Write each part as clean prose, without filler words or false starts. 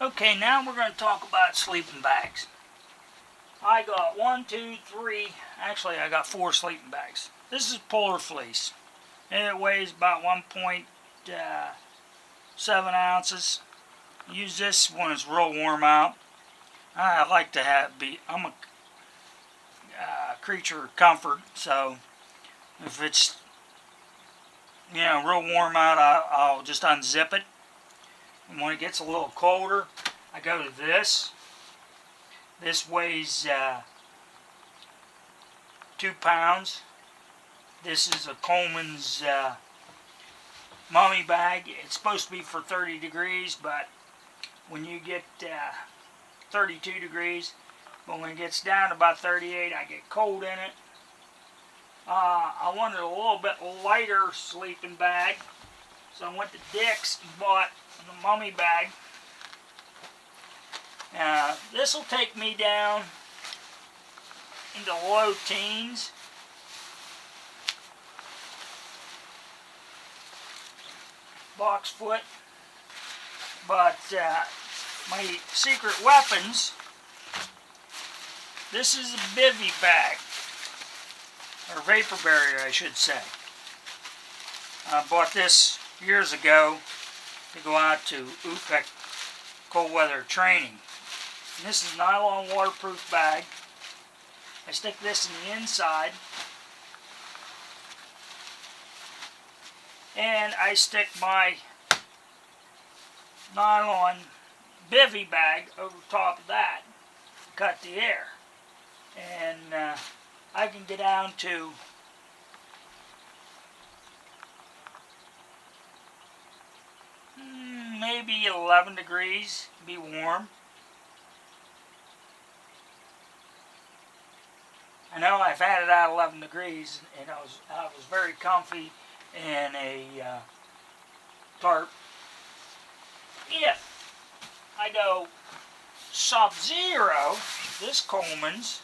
Okay, now we're going to talk about sleeping bags. I got 1, 2, 3, actually I got 4 sleeping bags. This is Polar Fleece, and it weighs about 1.7 ounces. Use this when it's real warm out. I like to I'm a creature of comfort, so if it's real warm out, I'll just unzip it. And when it gets a little colder, I go to this. This weighs 2 pounds. This is a Coleman's mummy bag. It's supposed to be for 30 degrees, but when you get 32 degrees, but when it gets down to about 38, I get cold in it. I wanted a little bit lighter sleeping bag, so I went to Dick's and bought the mummy bag. This will take me down into low teens. Box foot. But my secret weapons, this is a bivy bag, or vapor barrier I should say. I bought this years ago to go out to UPEC cold weather training. And this is a nylon waterproof bag. I stick this in the inside, and I stick my nylon bivy bag over top of that to cut the air. And I can get down to maybe 11 degrees, be warm. I know I've had it at 11 degrees, and I was very comfy in a tarp. If I go sub-zero, this Coleman's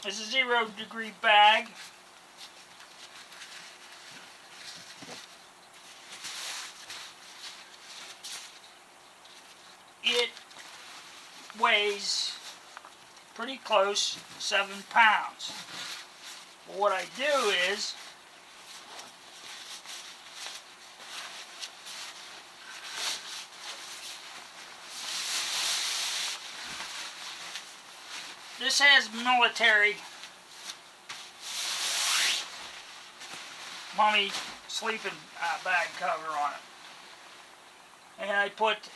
is a 0 degree bag. It weighs pretty close, 7 pounds. But what I do is this has military mummy sleeping bag cover on it. And I put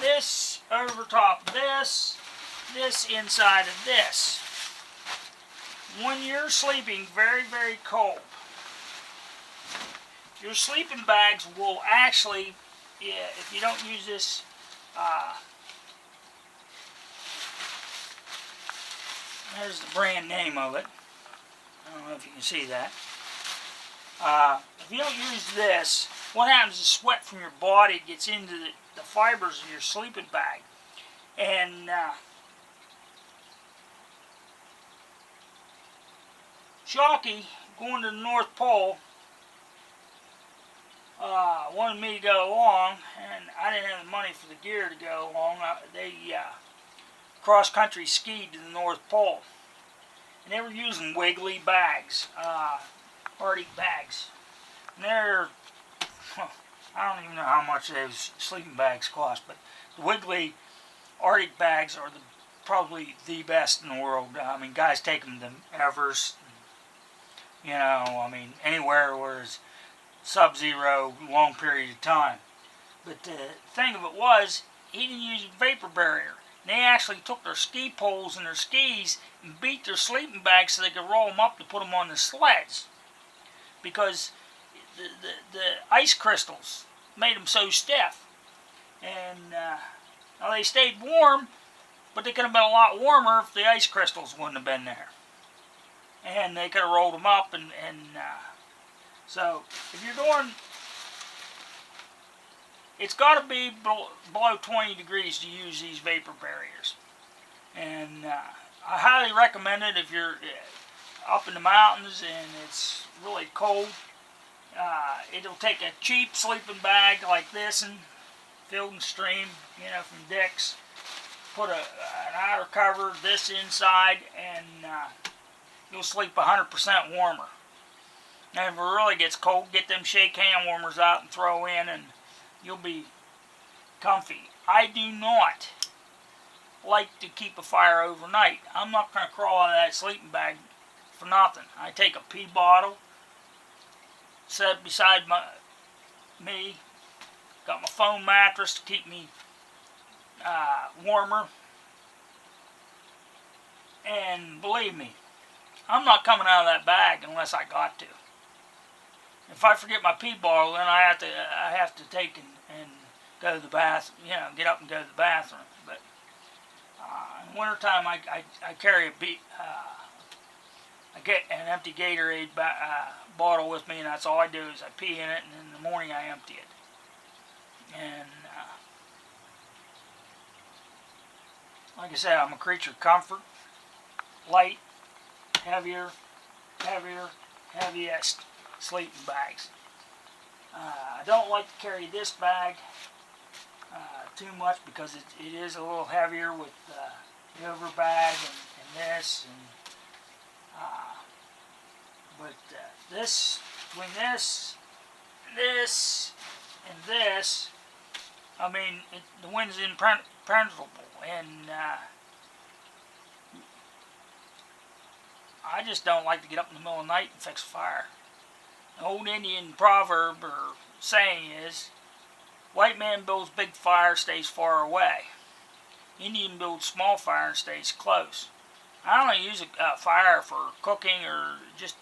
this over top of this inside of this. When you're sleeping very, very cold, your sleeping bags will actually, if you don't use this there's the brand name of it. I don't know if you can see that. If you don't use this, what happens is sweat from your body gets into the fibers of your sleeping bag. And Shockey, going to the North Pole, wanted me to go along, and I didn't have the money for the gear to go along. They cross-country skied to the North Pole, and they were using wiggly bags, Arctic bags, and they're, I don't even know how much those sleeping bags cost, but the wiggly Arctic bags are probably the best in the world. I mean, guys take them to Everest, anywhere where it's sub-zero long period of time. But the thing of it was, he didn't use a vapor barrier. They actually took their ski poles and their skis and beat their sleeping bags so they could roll them up to put them on the sleds. Because the ice crystals made them so stiff. And now they stayed warm, but they could have been a lot warmer if the ice crystals wouldn't have been there. And they could have rolled them up. So if you're doing, it's got to be below 20 degrees to use these vapor barriers. And I highly recommend it if you're up in the mountains and it's really cold. it'll take a cheap sleeping bag like this and Field and Stream, from Dick's. Put an outer cover, this inside, and you'll sleep 100% warmer. And if it really gets cold, get them shake hand warmers out and throw in, and you'll be comfy. I do not like to keep a fire overnight. I'm not going to crawl out of that sleeping bag for nothing. I take a pee bottle, set it beside me, got my foam mattress to keep me warmer, and believe me, I'm not coming out of that bag unless I got to. If I forget my pee bottle, then I have to take and go to the bath, get up and go to the bathroom. But in wintertime, I carry I get an empty Gatorade bottle with me, and that's all I do is I pee in it, and in the morning I empty it. And like I said, I'm a creature of comfort. Light, heavier, heaviest sleeping bags. I don't like to carry this bag too much because it is a little heavier with the over bag and this. But this, between this, and this, I mean, the wind's impenetrable, and I just don't like to get up in the middle of the night and fix a fire. An old Indian proverb or saying is, white man builds big fire, stays far away. Indian builds small fire and stays close. I only use a fire for cooking or just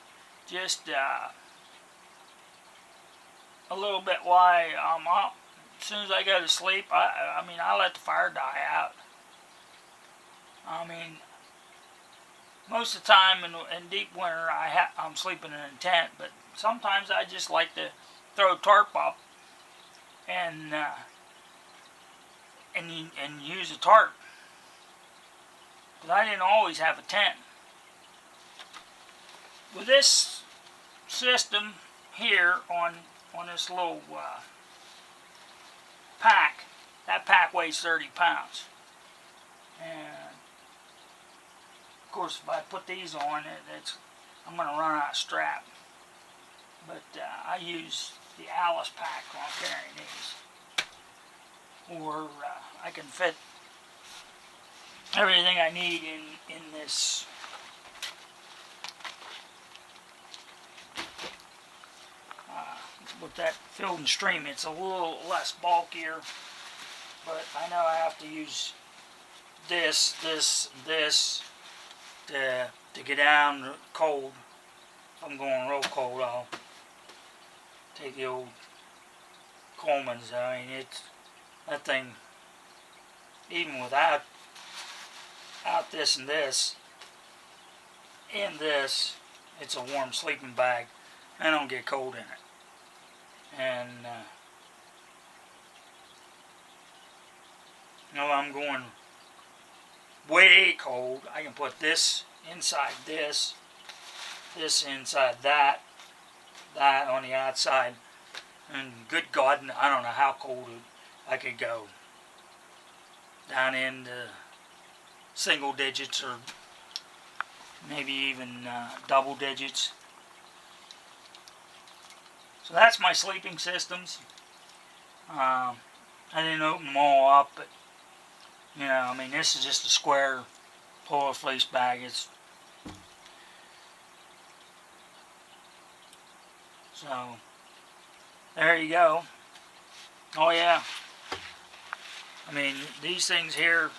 a little bit while I'm up. As soon as I go to sleep, I let the fire die out. I mean, most of the time in deep winter, I'm sleeping in a tent, but sometimes I just like to throw a tarp up and use a tarp. But I didn't always have a tent. With this system here on this little pack, that pack weighs 30 pounds. And of course, if I put these on, I'm going to run out of strap. But I use the Alice pack when I'm carrying these. Or I can fit everything I need in this with that Field and Stream. It's a little less bulkier, but I know I have to use this to get down cold. If I'm going real cold, I'll take the old Coleman's. I mean, that thing, even without this and this, in this, it's a warm sleeping bag. I don't get cold in it. And if I'm going way cold, I can put this inside this inside that on the outside, and good God, I don't know how cold I could go. Down into single digits or maybe even double digits. So that's my sleeping systems. I didn't open them all up, but this is just a square polar fleece bag. So there you go. Oh yeah. I mean, these things here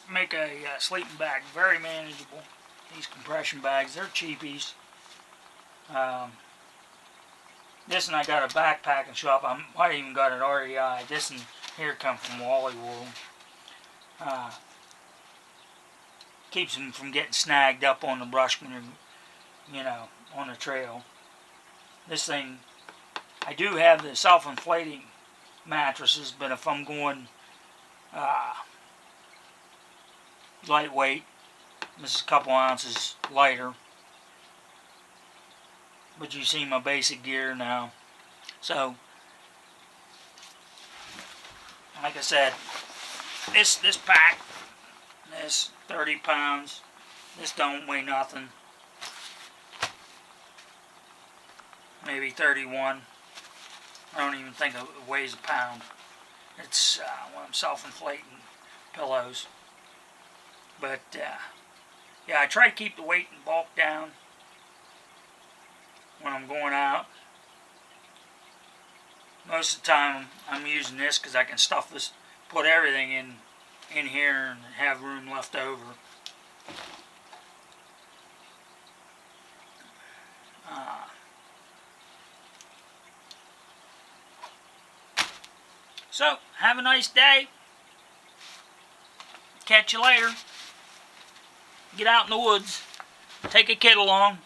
make a sleeping bag very manageable. These compression bags, they're cheapies. This one I got a backpacking shop. I even got an REI. This one here come from Wally World. Keeps them from getting snagged up on the brush when you're, on the trail. This thing, I do have the self-inflating mattresses, but if I'm going lightweight, this is a couple ounces lighter. but you see my basic gear now. So, like I said, this pack, this 30 pounds, this don't weigh nothing. Maybe 31. I don't even think it weighs a pound. It's one of them self-inflating pillows. But yeah, I try to keep the weight and bulk down when I'm going out. Most of the time I'm using this because I can stuff this, put everything in here and have room left over. So, have a nice day. Catch you later. Get out in the woods. Take a kid along.